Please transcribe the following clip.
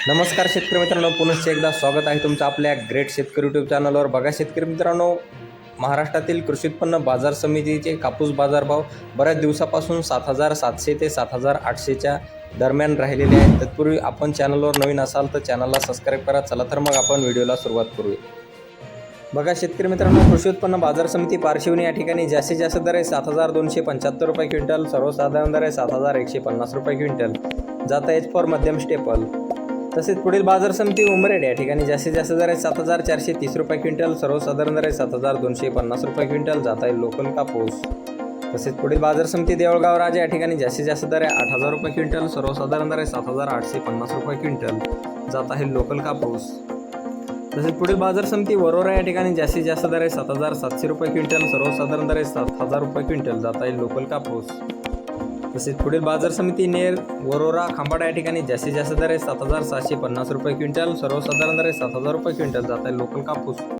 नमस्कार शेतकरी मित्रांनो, पुनश्च एकदा स्वागत आहे तुमचं आपल्या ग्रेट शेतकरी यूट्यूब चॅनलवर. बघा शेतकरी मित्रांनो, महाराष्ट्रातील कृषी उत्पन्न बाजार समितीचे कापूस बाजारभाव बऱ्याच दिवसापासून 7,700 ते 7,800च्या दरम्यान राहिलेले आहेत. तत्पूर्वी आपण चॅनलवर नवीन असाल तर चॅनलला सबस्क्राईब करा. चला तर मग आपण व्हिडिओला सुरुवात करूया. बघा शेतकरी मित्रांनो, कृषी उत्पन्न बाजार समिती पारशिवनी या ठिकाणी जास्तीत जास्त दर आहे 7,275 रुपये क्विंटल, सर्वसाधारण दर आहे 7,150 रुपये क्विंटल, जाता एच फॉर मध्यम स्टेपल. तसेच पुढील बाजार समिती उमरेड या ठिकाणी जास्तीत जास्त दर आहे 7,430 रुपये क्विंटल, सर्वसाधारण दर आहे 7,250 रुपये क्विंटल, जाता येईल लोकल कापूस. तसेच पुढील बाजार समिती देऊळगाव राजा या ठिकाणी जास्तीत जास्त दर आहे 8,000 रुपये क्विंटल, सर्वसाधारण दर आहे 7,850 रुपये क्विंटल, जात आहे लोकल कापूस. तसेच पुढील बाजार समिती वरोरा या ठिकाणी जास्तीत जास्त दर आहे 7,700 रुपये क्विंटल, सर्वसाधारण दर आहे 7,000 रुपये क्विंटल, जाता येईल लोकल कापूस. तसेच पुढील बाजार समिती नेर वरोरा खांबाडा या ठिकाणी जास्तीत जास्त दर आहे 7,750 रुपये क्विंटल, सर्वसाधारण दर आहे 7,000 रुपये क्विंटल, जाता येईल लोकल कापूस.